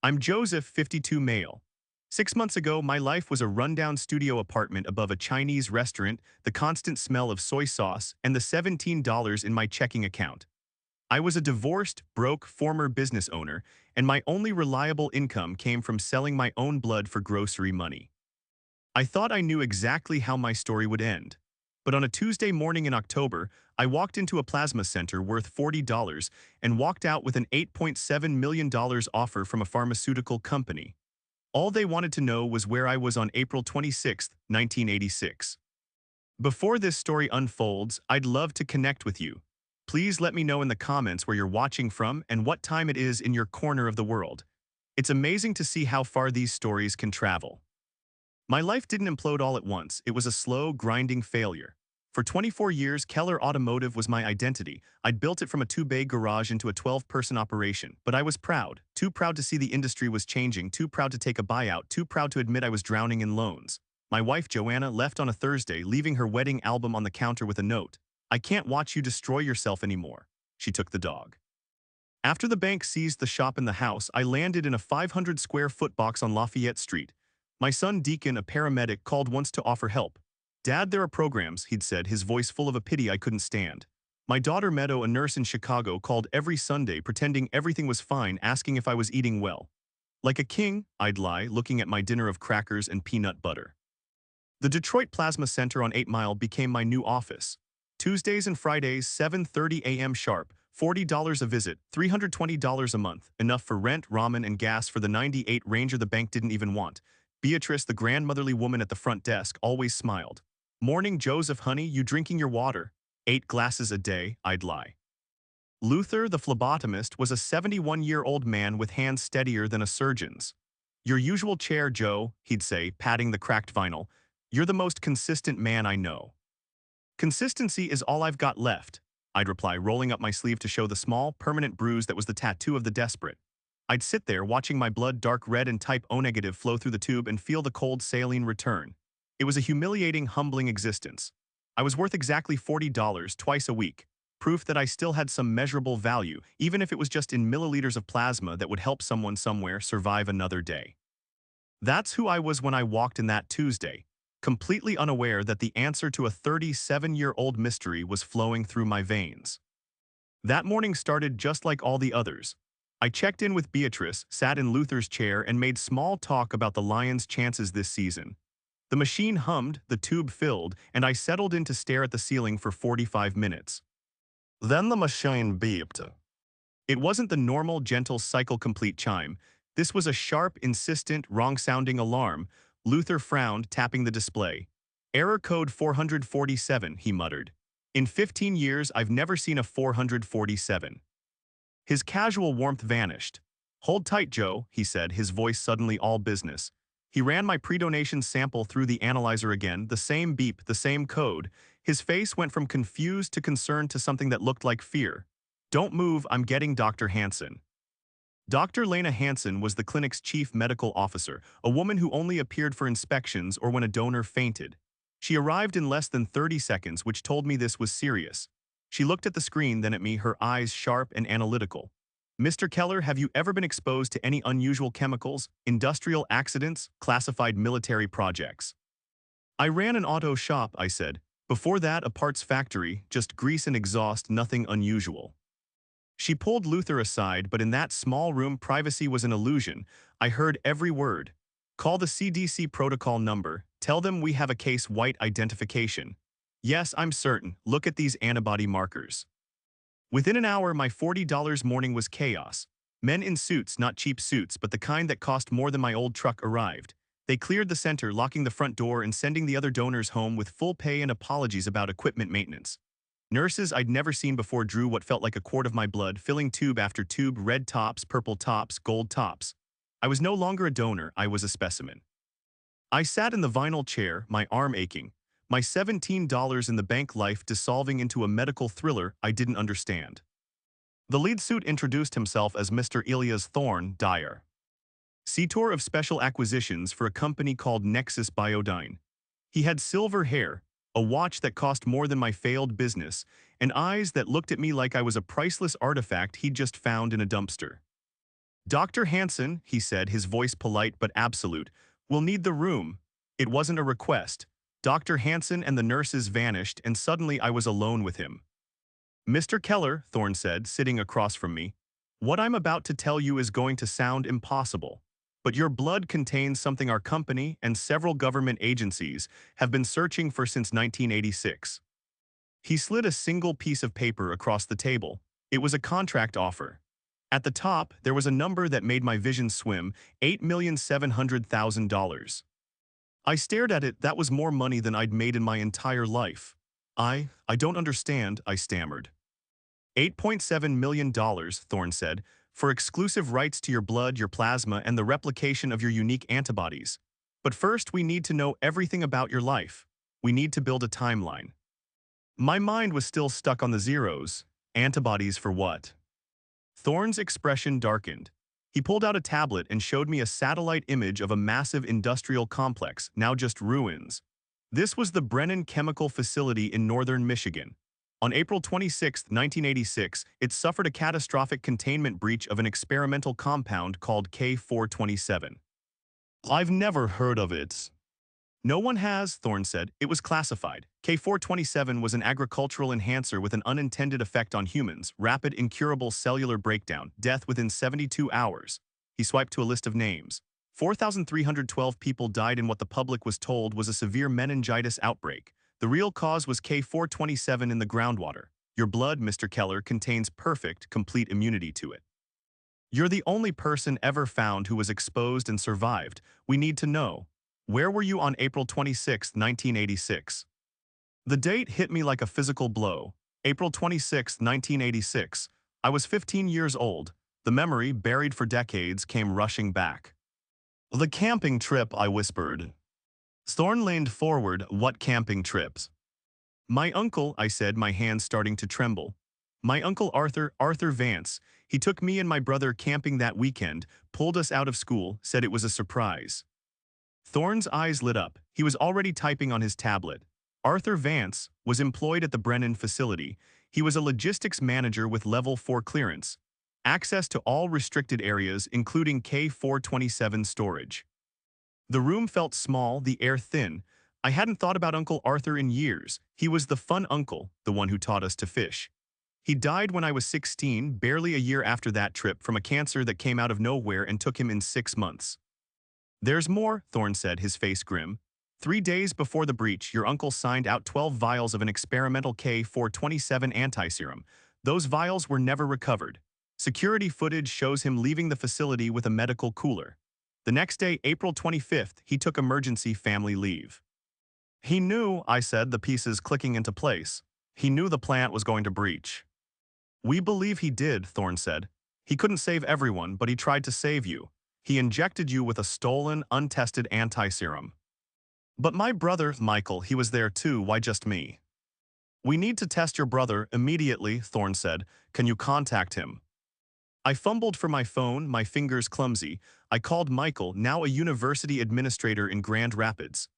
I'm Joseph, 52 male. 6 months ago, my life was a rundown studio apartment above a Chinese restaurant, the constant smell of soy sauce, and the $17 in my checking account. I was a divorced, broke former business owner, and my only reliable income came from selling my own blood for grocery money. I thought I knew exactly how my story would end. But on a Tuesday morning in October, I walked into a plasma center worth $40 and walked out with an $8.7 million offer from a pharmaceutical company. All they wanted to know was where I was on April 26, 1986. Before this story unfolds, I'd love to connect with you. Please let me know in the comments where you're watching from and what time it is in your corner of the world. It's amazing to see how far these stories can travel. My life didn't implode all at once. It was a slow, grinding failure. For 24 years, Keller Automotive was my identity. I'd built it from a two-bay garage into a 12-person operation, but I was proud. Too proud to see the industry was changing, too proud to take a buyout, too proud to admit I was drowning in loans. My wife, Joanna, left on a Thursday, leaving her wedding album on the counter with a note. "I can't watch you destroy yourself anymore." She took the dog. After the bank seized the shop and the house, I landed in a 500-square-foot box on Lafayette Street. My son Deacon, a paramedic, called once to offer help. "Dad, there are programs," he'd said, his voice full of a pity I couldn't stand. My daughter Meadow, a nurse in Chicago, called every Sunday pretending everything was fine, asking if I was eating well. Like a king, I'd lie, looking at my dinner of crackers and peanut butter. The Detroit Plasma Center on 8 Mile became my new office. Tuesdays and Fridays, 7:30 a.m. sharp, $40 a visit, $320 a month, enough for rent, ramen, and gas for the '98 Ranger the bank didn't even want. Beatrice, the grandmotherly woman at the front desk, always smiled. "Morning, Joseph, honey, you drinking your water?" "8 glasses a day," I'd lie. Luther, the phlebotomist, was a 71-year-old man with hands steadier than a surgeon's. "Your usual chair, Joe," he'd say, patting the cracked vinyl. "You're the most consistent man I know." "Consistency is all I've got left," I'd reply, rolling up my sleeve to show the small, permanent bruise that was the tattoo of the desperate. I'd sit there watching my blood dark red and type O-negative flow through the tube and feel the cold saline return. It was a humiliating, humbling existence. I was worth exactly $40 twice a week, proof that I still had some measurable value, even if it was just in milliliters of plasma that would help someone somewhere survive another day. That's who I was when I walked in that Tuesday, completely unaware that the answer to a 37-year-old mystery was flowing through my veins. That morning started just like all the others. I checked in with Beatrice, sat in Luther's chair, and made small talk about the Lions' chances this season. The machine hummed, the tube filled, and I settled in to stare at the ceiling for 45 minutes. Then the machine beeped. It wasn't the normal, gentle, cycle-complete chime. This was a sharp, insistent, wrong-sounding alarm. Luther frowned, tapping the display. "Error code 447, he muttered. "In 15 years, I've never seen a 447. His casual warmth vanished. "Hold tight, Joe," he said, his voice suddenly all business. He ran my pre-donation sample through the analyzer again, the same beep, the same code. His face went from confused to concerned to something that looked like fear. "Don't move, I'm getting Dr. Hansen." Dr. Lena Hansen was the clinic's chief medical officer, a woman who only appeared for inspections or when a donor fainted. She arrived in less than 30 seconds, which told me this was serious. She looked at the screen, then at me, her eyes sharp and analytical. "Mr. Keller, have you ever been exposed to any unusual chemicals, industrial accidents, classified military projects?" "I ran an auto shop," I said. "Before that, a parts factory, just grease and exhaust, nothing unusual." She pulled Luther aside, but in that small room, privacy was an illusion. I heard every word. "Call the CDC protocol number. Tell them we have a case white identification." "Yes, I'm certain. Look at these antibody markers." Within an hour, my $40 morning was chaos. Men in suits, not cheap suits, but the kind that cost more than my old truck, arrived. They cleared the center, locking the front door and sending the other donors home with full pay and apologies about equipment maintenance. Nurses I'd never seen before drew what felt like a quart of my blood, filling tube after tube, red tops, purple tops, gold tops. I was no longer a donor, I was a specimen. I sat in the vinyl chair, my arm aching, my $17 in the bank life dissolving into a medical thriller I didn't understand. The lead suit introduced himself as Mr. Elias Thorne Dyer, Seator of Special Acquisitions for a company called Nexus Biodyne. He had silver hair, a watch that cost more than my failed business, and eyes that looked at me like I was a priceless artifact he'd just found in a dumpster. Dr. Hansen, he said, his voice polite but absolute, will need the room. It wasn't a request. Dr. Hansen and the nurses vanished, and suddenly I was alone with him. Mr. Keller, Thorne said, sitting across from me, what I'm about to tell you is going to sound impossible. But your blood contains something our company and several government agencies have been searching for since 1986. He slid a single piece of paper across the table. It was a contract offer. At the top, there was a number that made my vision swim, $8,700,000. I stared at it. That was more money than I'd made in my entire life. I don't understand, I stammered. $8.7 million, Thorne said, for exclusive rights to your blood, your plasma, and the replication of your unique antibodies. But first, we need to know everything about your life. We need to build a timeline. My mind was still stuck on the zeros. Antibodies for what? Thorne's expression darkened. He pulled out a tablet and showed me a satellite image of a massive industrial complex, now just ruins. This was the Brennan Chemical Facility in northern Michigan. On April 26, 1986, it suffered a catastrophic containment breach of an experimental compound called K427. I've never heard of it. No one has, Thorne said. It was classified. K427 was an agricultural enhancer with an unintended effect on humans, rapid incurable cellular breakdown, death within 72 hours. He swiped to a list of names. 4,312 people died in what the public was told was a severe meningitis outbreak. The real cause was K427 in the groundwater. Your blood, Mr. Keller, contains perfect, complete immunity to it. You're the only person ever found who was exposed and survived. We need to know. Where were you on April 26, 1986? The date hit me like a physical blow. April 26, 1986. I was 15 years old. The memory, buried for decades, came rushing back. The camping trip, I whispered. Thorne leaned forward. What camping trips? My uncle, I said, my hands starting to tremble. My uncle Arthur Vance. He took me and my brother camping that weekend, pulled us out of school, said it was a surprise. Thorne's eyes lit up. He was already typing on his tablet. Arthur Vance was employed at the Brennan facility. He was a logistics manager with Level 4 clearance. Access to all restricted areas, including K427 storage. The room felt small, the air thin. I hadn't thought about Uncle Arthur in years. He was the fun uncle, the one who taught us to fish. He died when I was 16, barely a year after that trip, from a cancer that came out of nowhere and took him in 6 months. There's more, Thorne said, his face grim. 3 days before the breach, your uncle signed out 12 vials of an experimental K427 anti-serum. Those vials were never recovered. Security footage shows him leaving the facility with a medical cooler. The next day, April 25th, he took emergency family leave. He knew, I said, the pieces clicking into place. He knew the plant was going to breach. We believe he did, Thorne said. He couldn't save everyone, but he tried to save you. He injected you with a stolen, untested anti-serum. But my brother, Michael, he was there too. Why just me? We need to test your brother immediately, Thorne said. Can you contact him? I fumbled for my phone, my fingers clumsy. I called Michael, now a university administrator in Grand Rapids.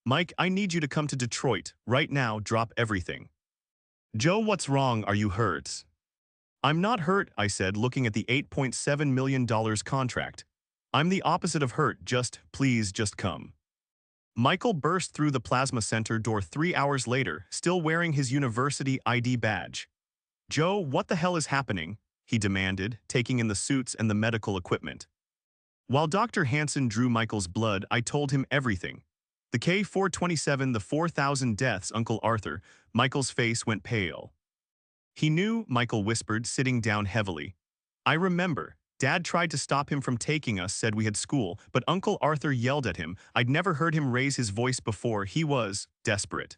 Mike, I need you to come to Detroit. Right now, drop everything. Joe, what's wrong? Are you hurt? I'm not hurt, I said, looking at the $8.7 million contract. I'm the opposite of hurt. Please just come. Michael burst through the plasma center door 3 hours later, still wearing his university ID badge. Joe, what the hell is happening? He demanded, taking in the suits and the medical equipment. While Dr. Hansen drew Michael's blood, I told him everything. The K427, the 4,000 deaths, Uncle Arthur. Michael's face went pale. He knew, Michael whispered, sitting down heavily. I remember. Dad tried to stop him from taking us, said we had school, but Uncle Arthur yelled at him. I'd never heard him raise his voice before. He was desperate.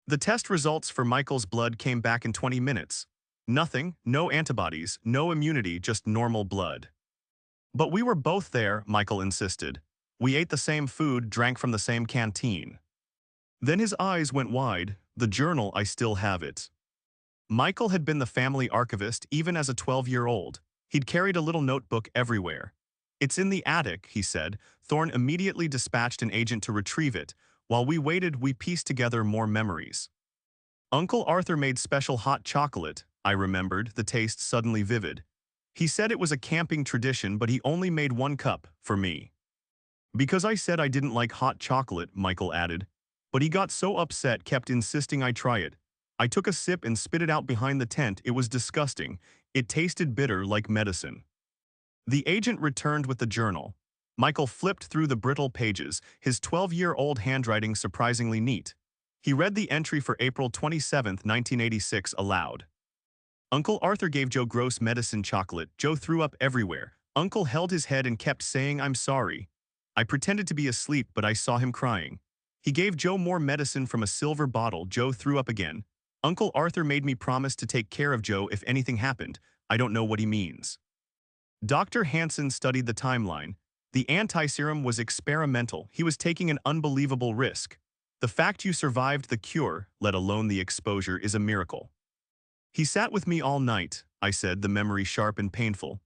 The test results for Michael's blood came back in 20 minutes. Nothing, no antibodies, no immunity, just normal blood. But we were both there, Michael insisted. We ate the same food, drank from the same canteen. Then his eyes went wide. The journal, I still have it. Michael had been the family archivist even as a 12-year-old. He'd carried a little notebook everywhere. It's in the attic, he said. Thorne immediately dispatched an agent to retrieve it. While we waited, we pieced together more memories. Uncle Arthur made special hot chocolate, I remembered, the taste suddenly vivid. He said it was a camping tradition, but he only made 1 cup, for me. Because I said I didn't like hot chocolate, Michael added. But he got so upset, kept insisting I try it. I took a sip and spit it out behind the tent. It was disgusting. It tasted bitter like medicine. The agent returned with the journal. Michael flipped through the brittle pages, his 12-year-old handwriting surprisingly neat. He read the entry for April 27, 1986 aloud. Uncle Arthur gave Joe gross medicine chocolate. Joe threw up everywhere. Uncle held his head and kept saying, "I'm sorry." I pretended to be asleep, but I saw him crying. He gave Joe more medicine from a silver bottle. Joe threw up again. Uncle Arthur made me promise to take care of Joe if anything happened. I don't know what he means. Dr. Hansen studied the timeline. The anti-serum was experimental. He was taking an unbelievable risk. The fact you survived the cure, let alone the exposure, is a miracle. He sat with me all night, I said, the memory sharp and painful.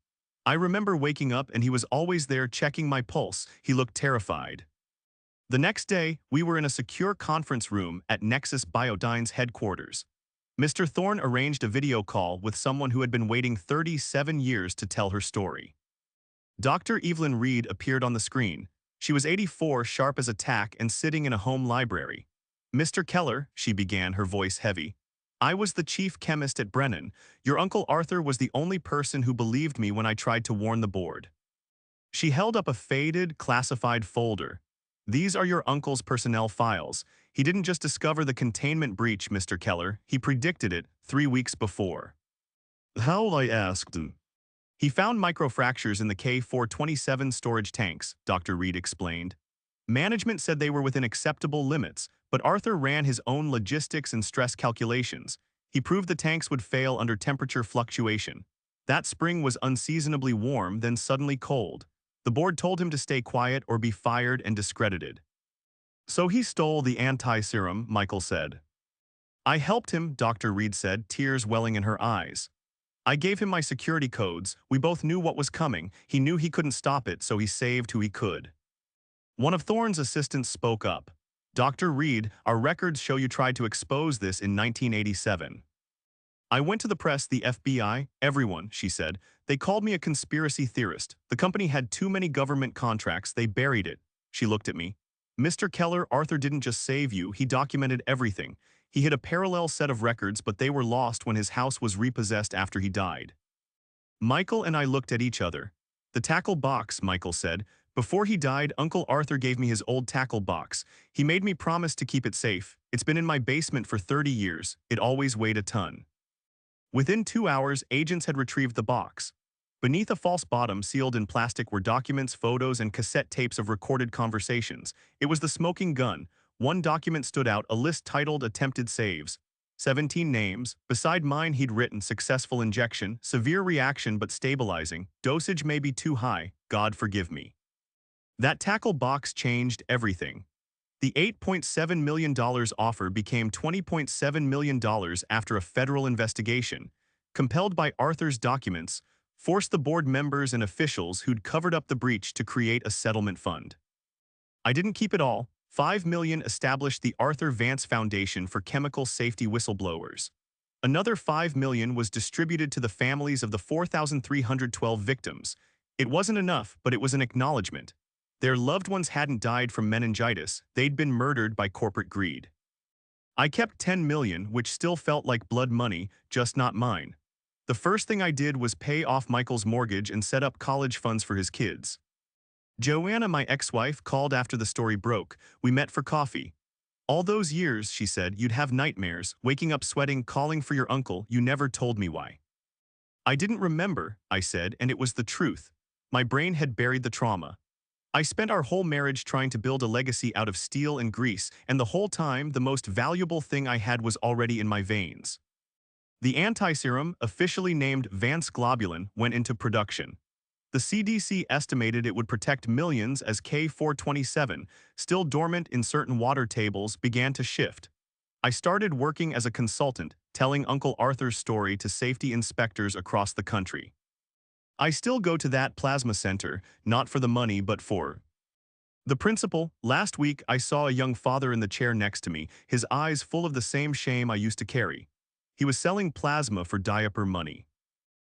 I remember waking up and he was always there checking my pulse. He looked terrified. The next day, we were in a secure conference room at Nexus Biodyne's headquarters. Mr. Thorne arranged a video call with someone who had been waiting 37 years to tell her story. Dr. Evelyn Reed appeared on the screen. She was 84, sharp as a tack, and sitting in a home library. "Mr. Keller," she began, her voice heavy. "I was the chief chemist at Brennan. Your Uncle Arthur was the only person who believed me when I tried to warn the board." She held up a faded, classified folder. "These are your uncle's personnel files. He didn't just discover the containment breach, Mr. Keller. He predicted it 3 weeks before." "How?" I asked. "He found microfractures in the K427 storage tanks," Dr. Reed explained. "Management said they were within acceptable limits, but Arthur ran his own logistics and stress calculations. He proved the tanks would fail under temperature fluctuation. That spring was unseasonably warm, then suddenly cold. The board told him to stay quiet or be fired and discredited." "So he stole the anti-serum," Michael said. "I helped him," Dr. Reed said, tears welling in her eyes. "I gave him my security codes. We both knew what was coming. He knew he couldn't stop it, so he saved who he could." One of Thorne's assistants spoke up. "Dr. Reed, our records show you tried to expose this in 1987. "I went to the press, the FBI, everyone," she said. "They called me a conspiracy theorist. The company had too many government contracts. They buried it." She looked at me. "Mr. Keller, Arthur didn't just save you. He documented everything. He had a parallel set of records, but they were lost when his house was repossessed after he died." Michael and I looked at each other. "The tackle box," Michael said. "Before he died, Uncle Arthur gave me his old tackle box. He made me promise to keep it safe. It's been in my basement for 30 years. It always weighed a ton." Within 2 hours, agents had retrieved the box. Beneath a false bottom sealed in plastic were documents, photos, and cassette tapes of recorded conversations. It was the smoking gun. One document stood out, a list titled "Attempted Saves." 17 names. Beside mine he'd written "Successful injection, severe reaction but stabilizing, dosage may be too high, God forgive me." That tackle box changed everything. The $8.7 million offer became $20.7 million after a federal investigation, compelled by Arthur's documents, forced the board members and officials who'd covered up the breach to create a settlement fund. I didn't keep it all. $5 million established the Arthur Vance Foundation for Chemical Safety Whistleblowers. Another $5 million was distributed to the families of the 4,312 victims. It wasn't enough, but it was an acknowledgement. Their loved ones hadn't died from meningitis, they'd been murdered by corporate greed. I kept $10 million, which still felt like blood money, just not mine. The first thing I did was pay off Michael's mortgage and set up college funds for his kids. Joanna, my ex-wife, called after the story broke. We met for coffee. "All those years," she said, "you'd have nightmares, waking up sweating, calling for your uncle. You never told me why." "I didn't remember," I said, and it was the truth. My brain had buried the trauma. I spent our whole marriage trying to build a legacy out of steel and grease, and the whole time, the most valuable thing I had was already in my veins. The anti-serum, officially named Vance Globulin, went into production. The CDC estimated it would protect millions as K427, still dormant in certain water tables, began to shift. I started working as a consultant, telling Uncle Arthur's story to safety inspectors across the country. I still go to that plasma center, not for the money but for the principle. Last week, I saw a young father in the chair next to me, his eyes full of the same shame I used to carry. He was selling plasma for diaper money.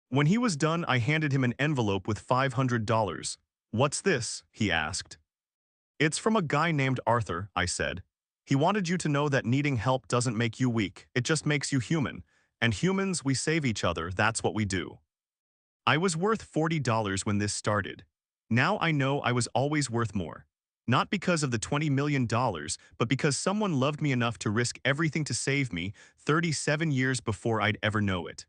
When he was done, I handed him an envelope with $500. "What's this?" he asked. "It's from a guy named Arthur," I said. "He wanted you to know that needing help doesn't make you weak, it just makes you human. And humans, we save each other, that's what we do." I was worth $40 when this started. Now I know I was always worth more. Not because of the $20 million, but because someone loved me enough to risk everything to save me 37 years before I'd ever know it.